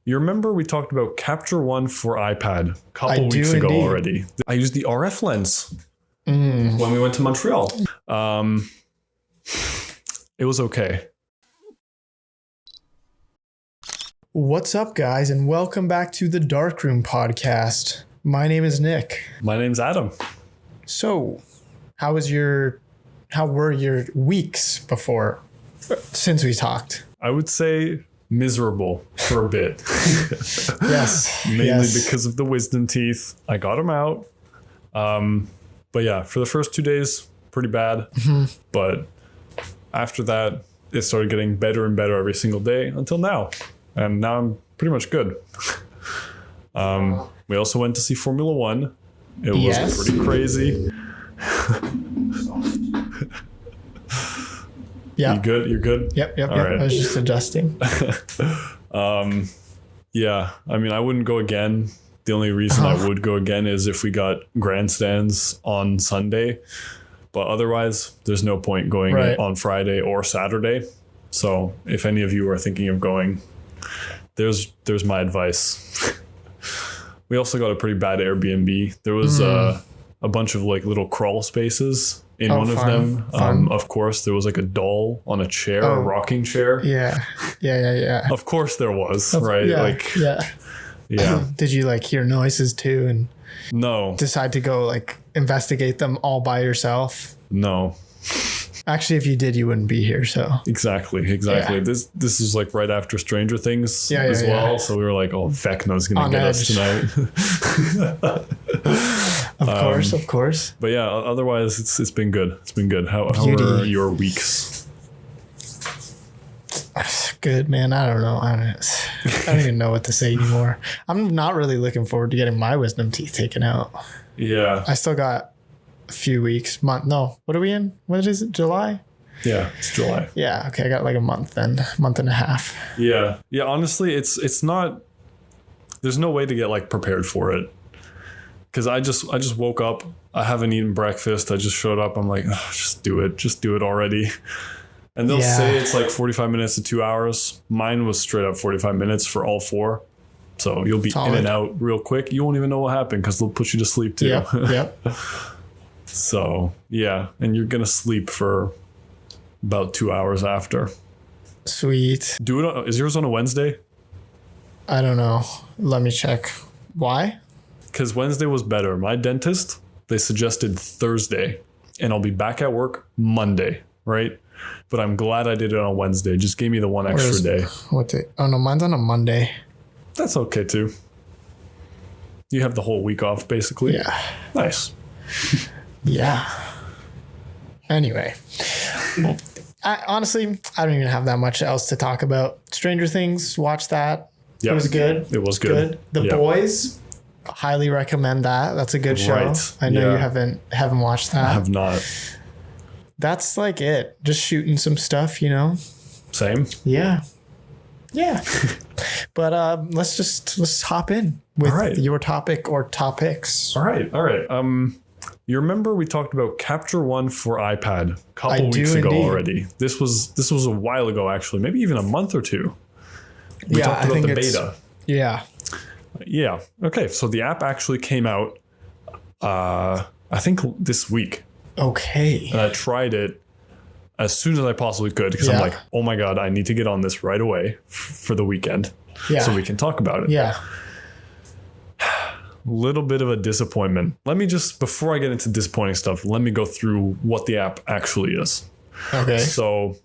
You remember we talked about Capture One for iPad a couple I weeks do ago indeed. already. I used the RF lens when we went to Montreal. It was okay. What's up, guys, and welcome back to the Darkroom podcast. My name is Nick. My name's Adam. So, how were your weeks since we talked? I would say miserable for a bit. Yes. Mainly because of the wisdom teeth. I got them out. But yeah, for the first 2 days, pretty bad. But after that, it started getting better and better every single day until now. And now I'm pretty much good. We also went to see Formula One. It was pretty crazy. Yeah. You good? You're good? Yep. All right. I was just adjusting. Yeah. I mean, I wouldn't go again. The only reason I would go again is if we got grandstands on Sunday. But otherwise, there's no point going on Friday or Saturday. So if any of you are thinking of going, there's my advice. We also got a pretty bad Airbnb. There was a bunch of like little crawl spaces in one of them. Of course, there was like a doll on a chair, a rocking chair. Yeah. Of course there was, right? Yeah. Did you like hear noises too and decide to go like investigate them all by yourself? No. Actually, if you did, you wouldn't be here. So exactly. Yeah. This is like right after Stranger Things as well. Yeah. So we were like, oh, Vecna's gonna get us tonight. Of course. But yeah, otherwise it's been good. It's been good. How are your weeks? Good, man. I don't know. I don't even know what to say anymore. I'm not really looking forward to getting my wisdom teeth taken out. Yeah. I still got a few weeks. What are we in? What is it? July? Yeah, it's July. Yeah. Okay. I got like a month and a half. Yeah. Yeah. Honestly, it's not, there's no way to get like prepared for it. Cause I just woke up. I haven't eaten breakfast. I just showed up. I'm like, just do it. Just do it already. And they'll say it's like 45 minutes to 2 hours. Mine was straight up 45 minutes for all four. So you'll be in and out real quick. You won't even know what happened because they'll put you to sleep too. Yep. So yeah. And you're going to sleep for about 2 hours after. Sweet. Is yours on a Wednesday? I don't know. Let me check. Why? Because Wednesday was better. My dentist, they suggested Thursday and I'll be back at work Monday. Right. But I'm glad I did it on Wednesday. Just gave me the one extra day. What day? Oh no, mine's on a Monday. That's okay too. You have the whole week off basically. Yeah. Nice. Yeah. Anyway. Honestly, I don't even have that much else to talk about. Stranger Things, watch that. Yep. It was good. It was good. The Boys, highly recommend that. That's a good show. Right. I know you haven't watched that. I have not. That's like it. Just shooting some stuff, you know? Same. Yeah. But let's hop in with your topic or topics. All right. You remember we talked about Capture One for iPad a couple weeks ago already. This was a while ago, actually, maybe even a month or two. We talked about the beta. Yeah. Yeah. Okay. So the app actually came out, I think this week. Okay. And I tried it as soon as I possibly could because I'm like, oh my God, I need to get on this right away for the weekend so we can talk about it. Yeah. Little bit of a disappointment. Let me just, before I get into disappointing stuff, let me go through what the app actually is. Okay. So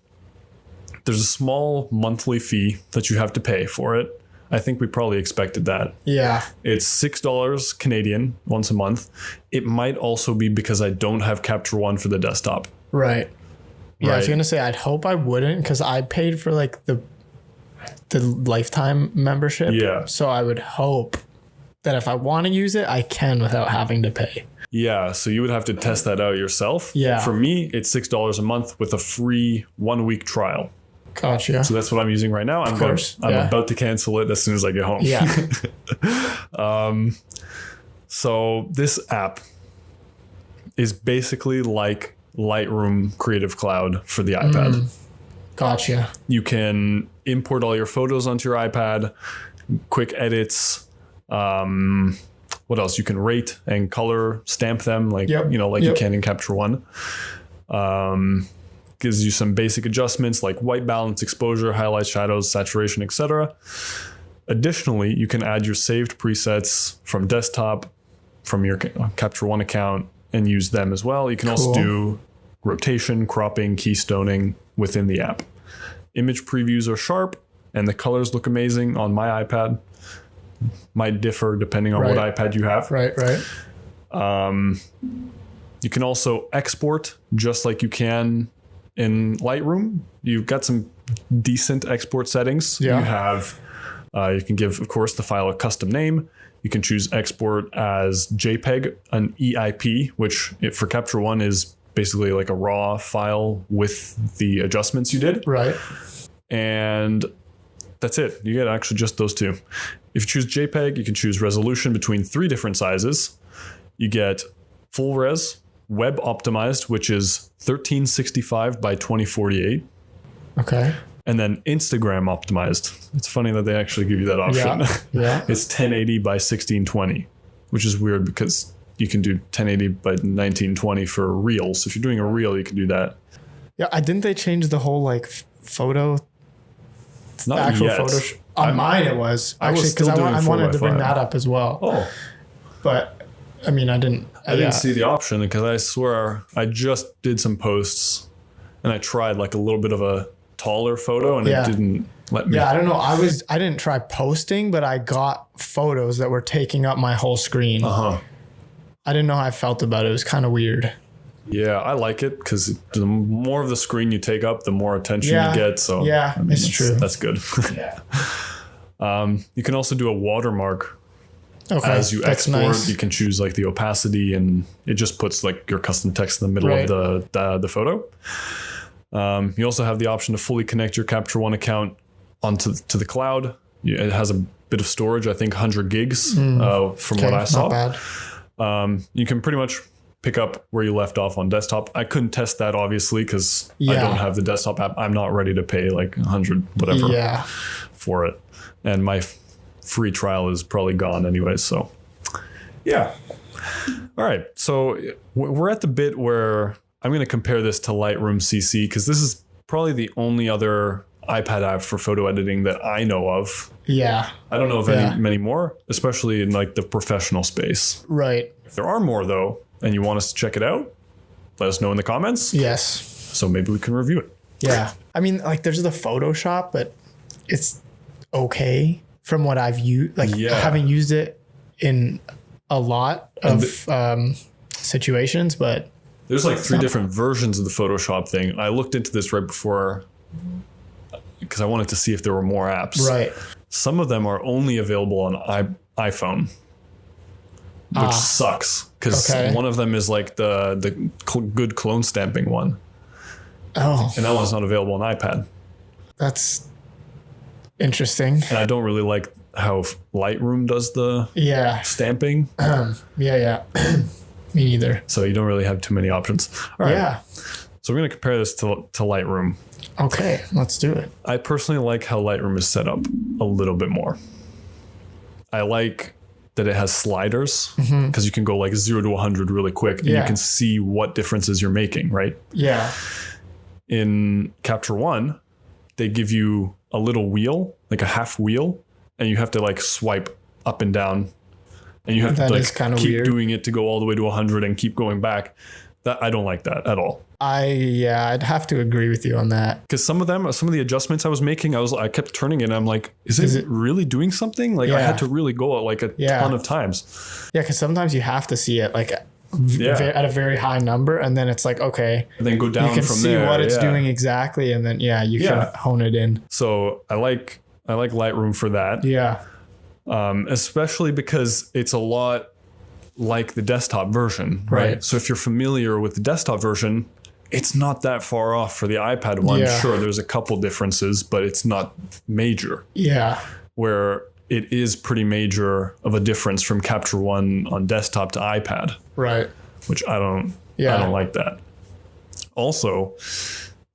there's a small monthly fee that you have to pay for it. I think we probably expected that. Yeah. It's $6 Canadian once a month. It might also be because I don't have Capture One for the desktop. Right. Yeah, I was going to say, I'd hope I wouldn't because I paid for like the lifetime membership. Yeah. So I would hope that if I want to use it, I can without having to pay. Yeah. So you would have to test that out yourself. Yeah. For me, it's $6 a month with a free 1 week trial. Gotcha. So that's what I'm using right now. I'm about to cancel it as soon as I get home. Yeah. So this app is basically like Lightroom Creative Cloud for the iPad. Gotcha. You can import all your photos onto your iPad, quick edits. What else? You can rate and color stamp them like you can in Capture One. Gives you some basic adjustments like white balance, exposure, highlights, shadows, saturation, etc. Additionally, you can add your saved presets from desktop, from your Capture One account, and use them as well. You can also do rotation, cropping, keystoning within the app. Image previews are sharp, and the colors look amazing on my iPad. Might differ depending on what iPad you have. Right. You can also export just like you can in Lightroom. You've got some decent export settings. Yeah. You have, you can give, of course, the file a custom name. You can choose export as JPEG, an EIP, which for Capture One is basically like a raw file with the adjustments you did. Right. And that's it. You get actually just those two. If you choose JPEG, you can choose resolution between 3 different sizes. You get full res, web optimized, which is 1365 by 2048. Okay. And then Instagram optimized. It's funny that they actually give you that option. Yeah. It's 1080 by 1620, which is weird because you can do 1080 by 1920 for reels. If you're doing a reel, you can do that. Yeah. Didn't they change the whole like photo? Not the actual yet. Photo. On mine, it was actually because I wanted to bring that up as well. Oh, but I mean, I didn't see the option because I swear I just did some posts and I tried like a little bit of a taller photo and it didn't let me. Yeah, I don't know. I didn't try posting, but I got photos that were taking up my whole screen. I didn't know how I felt about it. It was kind of weird. Yeah, I like it because the more of the screen you take up, the more attention you get. So yeah, it's true. That's good. You can also do a watermark. As you export, nice. You can choose like the opacity, and it just puts like your custom text in the middle of the photo. You also have the option to fully connect your Capture One account onto the cloud. It has a bit of storage, I think 100 gigs from what I saw. Not bad. You can pretty much pick up where you left off on desktop. I couldn't test that obviously because I don't have the desktop app. I'm not ready to pay like 100 whatever for it, and my free trial is probably gone anyway. So yeah. All right. So we're at the bit where I'm going to compare this to Lightroom CC because this is probably the only other iPad app for photo editing that I know of. Yeah. I don't know of many more, especially in like the professional space. Right. If there are more though, and you want us to check it out, let us know in the comments. Yes. So maybe we can review it. Yeah. I mean, like there's the Photoshop, but it's okay from what I've used. Like I haven't used it in a lot of situations, but there's like 3 different versions of the Photoshop thing. I looked into this right before because I wanted to see if there were more apps. Right. Some of them are only available on iPhone, which sucks because one of them is like the good clone stamping one. Oh. And that one's not available on iPad. That's interesting. And I don't really like how Lightroom does the stamping. Me neither. So you don't really have too many options. All right. Yeah. So we're going to compare this to Lightroom. Okay, let's do it. I personally like how Lightroom is set up a little bit more. I like that it has sliders because you can go like 0 to 100 really quick and you can see what differences you're making, right? Yeah. In Capture One, they give you a little wheel, like a half wheel, and you have to like swipe up and down, and you have to like keep doing it to go all the way to 100 and keep going back. That I don't like that at all. I'd have to agree with you on that. Because some of the adjustments I was making, I kept turning it and I'm like, is it really doing something? Like I had to really go like a ton of times. Yeah, because sometimes you have to see it like at a very high number, and then it's like, okay. And then go down from there. You can see what it's doing exactly, and then you can hone it in. So I like Lightroom for that. Yeah. Especially because it's a lot like the desktop version, right? So if you're familiar with the desktop version, it's not that far off for the iPad one. Yeah. Sure, there's a couple differences, but it's not major. Yeah. Where it is pretty major of a difference from Capture One on desktop to iPad. Right. Which I don't like that. Also,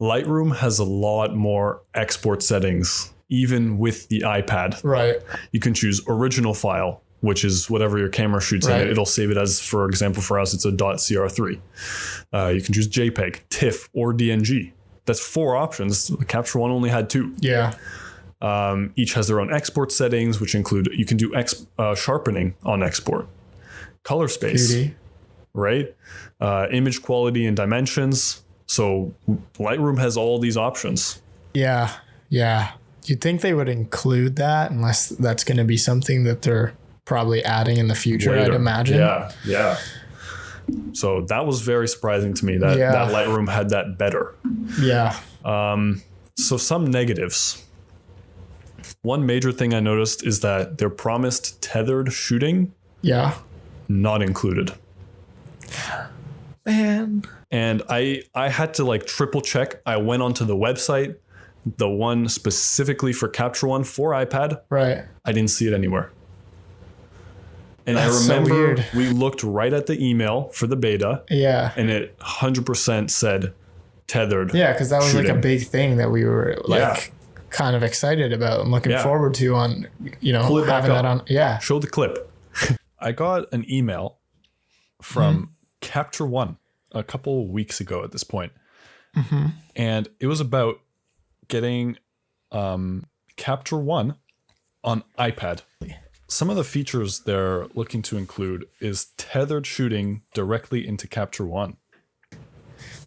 Lightroom has a lot more export settings even with the iPad. Right. You can choose original file, which is whatever your camera shoots in it. It'll save it as, for example, for us, it's a .cr3. You can choose JPEG, TIFF, or DNG. That's 4 options. The Capture One only had 2. Yeah. Each has their own export settings, which include, you can do sharpening on export, color space, right? Image quality and dimensions. So Lightroom has all these options. Yeah. Yeah. You'd think they would include that, unless that's going to be something that they're probably adding in the future, later. I'd imagine. Yeah. Yeah. So that was very surprising to me that Lightroom had that better. Yeah. So some negatives. One major thing I noticed is that their promised tethered shooting. Yeah. Not included. Man. And I had to like triple check. I went onto the website, the one specifically for Capture One for iPad. Right. I didn't see it anywhere. And that's I remember we looked right at the email for the beta. Yeah. And it 100% said tethered. Yeah, because that was shooting. Like a big thing that we were like kind of excited about and looking forward to on, having that on. Yeah. Show the clip. I got an email from Capture One a couple weeks ago at this point. And it was about getting Capture One on iPad. Some of the features they're looking to include is tethered shooting directly into Capture One.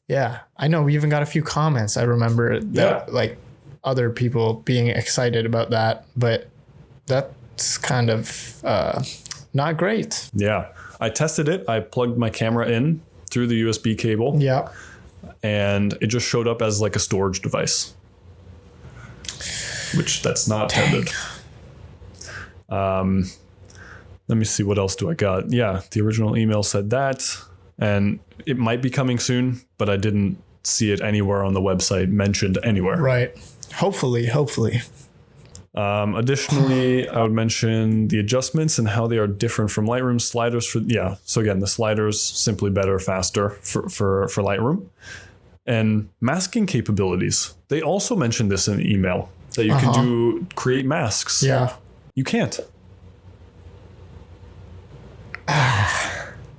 Yeah, I know. We even got a few comments. I remember that like other people being excited about that, but that's kind of not great. Yeah, I tested it. I plugged my camera in through the USB cable. Yeah. And it just showed up as like a storage device, which that's not tethered. Let me see, what else do I got? Yeah, the original email said that, and it might be coming soon, but I didn't see it anywhere on the website mentioned anywhere. Right. Hopefully. Additionally, I would mention the adjustments and how they are different from Lightroom sliders so again, the sliders simply better, faster for Lightroom. And masking capabilities. They also mentioned this in the email that you can create masks. Yeah. You can't.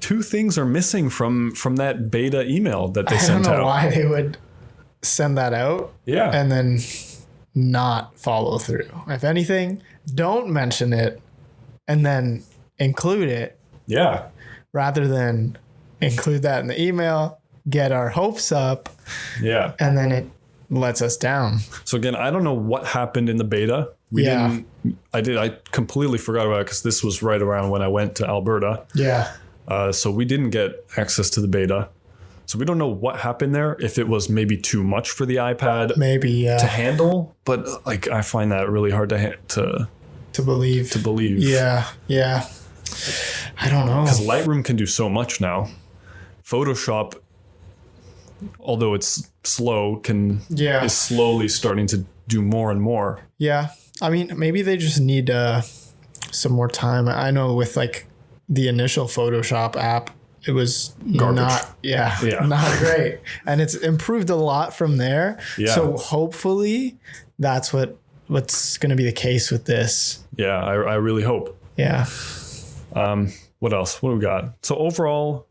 2 things are missing from that beta email that they sent out. I don't know why they would send that out. Yeah. And then not follow through. If anything, don't mention it and then include it. Yeah. Rather than include that in the email, get our hopes up. Yeah. And then it lets us down. So again, I don't know what happened in the beta. I completely forgot about it because this was right around when I went to Alberta. Yeah. So we didn't get access to the beta. So we don't know what happened there. If it was maybe too much for the iPad to handle, but like I find that really hard to believe. Yeah. Yeah. I don't know. Because Lightroom can do so much now. Photoshop, although it's slow, is slowly starting to do more and more. Yeah. I mean, maybe they just need some more time. I know with like the initial Photoshop app, it was garbage. Not great. And it's improved a lot from there. Yeah. So hopefully that's what's going to be the case with this. Yeah, I really hope. Yeah. What else? What do we got? So overall,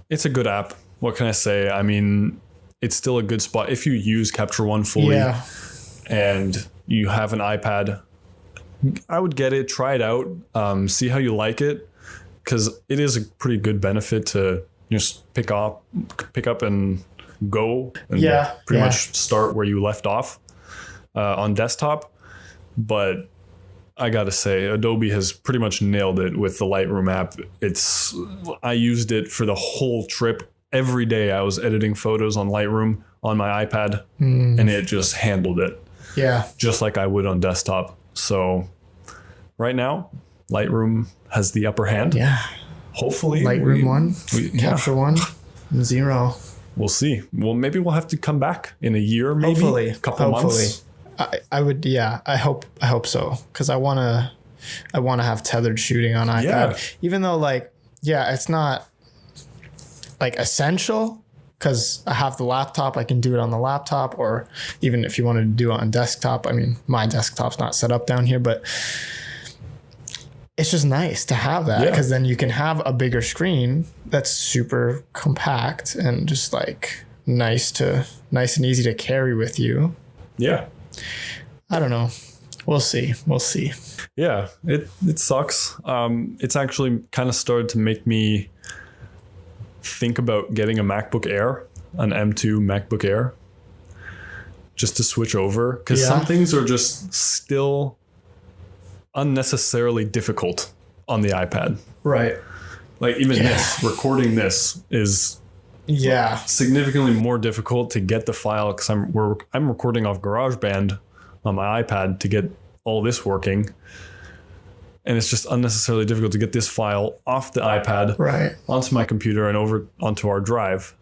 it's a good app. What can I say? I mean, it's still a good spot. If you use Capture One fully and you have an iPad, I would get it, try it out, see how you like it. Because it is a pretty good benefit to just pick up and go and pretty much start where you left off on desktop. But I gotta say, Adobe has pretty much nailed it with the Lightroom app. I used it for the whole trip. Every day I was editing photos on Lightroom on my iPad, and it just handled it. Yeah. Just like I would on desktop. So right now, Lightroom has the upper hand. Yeah. Hopefully. Lightroom 1, Capture 1, 0. We'll see. Well, maybe we'll have to come back in a year, maybe. Hopefully. A couple months. I would, I hope so. Because I want to have tethered shooting on iPad. Yeah. Even though it's not like essential, because I have the laptop. I can do it on the laptop, or even if you wanted to do it on desktop. I mean, my desktop's not set up down here, but it's just nice to have that, because then you can have a bigger screen that's super compact and just like nice and easy to carry with you. Yeah. I don't know. We'll see. Yeah, it sucks. It's actually kind of started to make me think about getting a MacBook Air, an M2 MacBook Air, just to switch over, because some things are just still unnecessarily difficult on the iPad. Right. Like even recording this is significantly more difficult to get the file, because I'm recording off GarageBand on my iPad to get all this working. And it's just unnecessarily difficult to get this file off the iPad onto my computer and over onto our drive.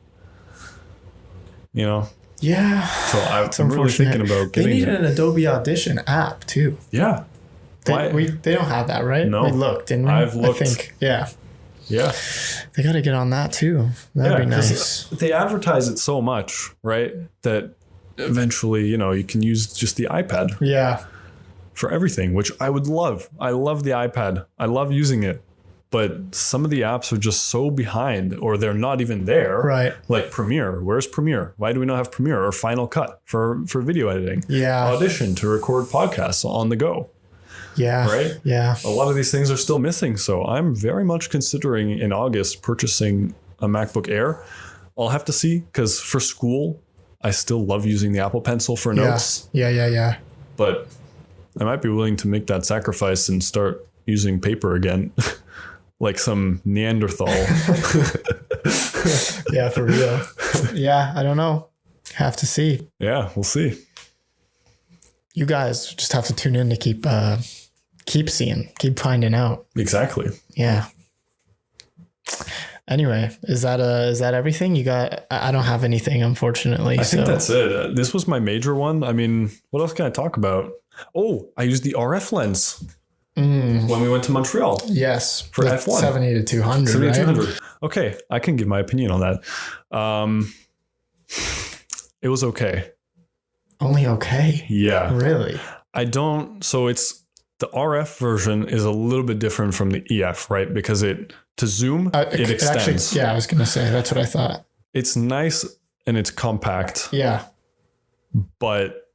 You know? Yeah. So I'm really thinking about getting They need an Adobe Audition app too. Yeah. They don't have that, right? No. We looked, didn't we? I've looked. I think, yeah. They got to get on that too. That'd be nice. They advertise it so much, right? That eventually, you know, you can use just the iPad. Yeah. For everything, which I would love. I love the iPad. I love using it. But some of the apps are just so behind, or they're not even there. Right. Like Premiere. Where's Premiere? Why do we not have Premiere or Final Cut for video editing? Yeah. Audition to record podcasts on the go. Yeah. Right? Yeah. A lot of these things are still missing. So I'm very much considering in August purchasing a MacBook Air. I'll have to see, because for school, I still love using the Apple Pencil for notes. Yeah. But I might be willing to make that sacrifice and start using paper again, like some Neanderthal. Yeah, for real. Yeah, I don't know. Have to see. Yeah, we'll see. You guys just have to tune in to keep seeing, keep finding out. Exactly. Yeah. Anyway, is that everything you got? I don't have anything, unfortunately. I think that's it. This was my major one. I mean, what else can I talk about? Oh, I used the RF lens when we went to Montreal. Yes. For F1. 70 to 200. 70 to 200. Okay. I can give my opinion on that. It was okay. Only okay? Yeah. Really? So the RF version is a little bit different from the EF, right? Because to zoom, it extends. Actually, I was going to say, that's what I thought. It's nice and it's compact. Yeah. But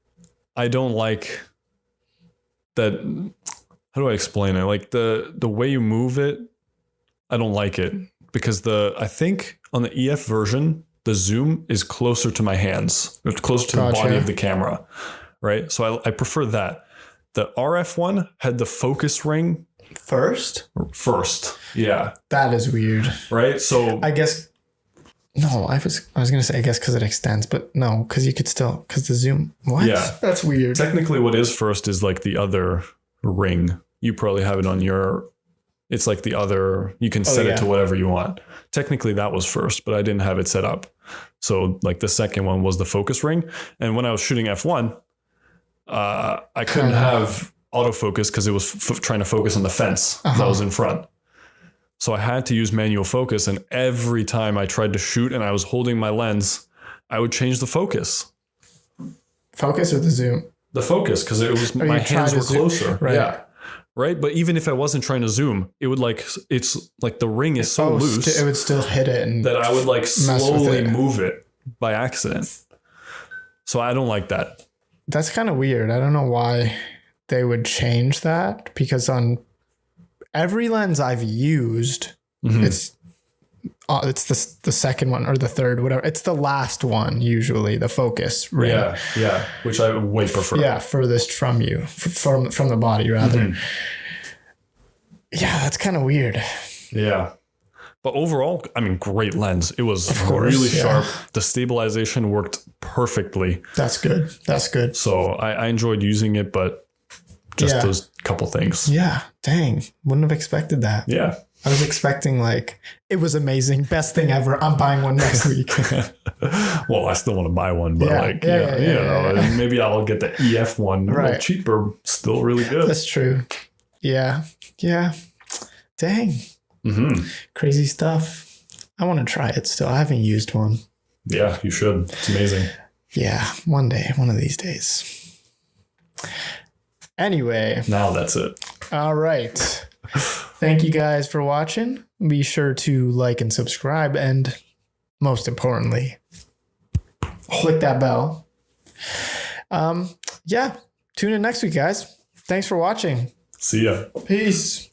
I don't like that. How do I explain it? Like the way you move it, I don't like it, because I think on the EF version, the zoom is closer to my hands. It's closer to the body of the camera, right? So I prefer that. The RF one had the focus ring first. Yeah. That is weird. Right? So I guess no, I was going to say, I guess because it extends, but no, because you could still, because the zoom, what? Yeah. That's weird. Technically what is first is like the other ring. You probably have it on it's like the other, you can set it to whatever you want. Technically that was first, but I didn't have it set up. So like the second one was the focus ring. And when I was shooting F1, I couldn't have autofocus because it was trying to focus on the fence that was in front. So I had to use manual focus. And every time I tried to shoot and I was holding my lens, I would change the focus. Focus or the zoom? The focus, because it was my hands were closer. Right. Yeah. Right. But even if I wasn't trying to zoom, it would it's like the ring is so loose. It would still hit it. And that I would like slowly move it by accident. So I don't like that. That's kind of weird. I don't know why they would change that, because on every lens I've used, it's the second one or the third, whatever. It's the last one, usually the focus ring. Yeah. Which I way prefer. Yeah, furthest from you, from the body rather. Yeah, that's kind of weird. Yeah. But overall, I mean, great lens. It was really sharp. The stabilization worked perfectly. That's good. So I enjoyed using it, but just those couple things. Yeah. Dang. Wouldn't have expected that. Yeah. I was expecting it was amazing. Best thing ever. I'm buying one next week. Well, I still want to buy one, but maybe I'll get the EF one a little cheaper. Still really good. That's true. Yeah. Dang. Crazy stuff. I want to try it still. I haven't used one. Yeah, you should. It's amazing. Yeah, one day, one of these days. Anyway. Now that's it. All right. Thank you guys for watching. Be sure to like and subscribe. And most importantly, click that bell. Yeah. Tune in next week, guys. Thanks for watching. See ya. Peace.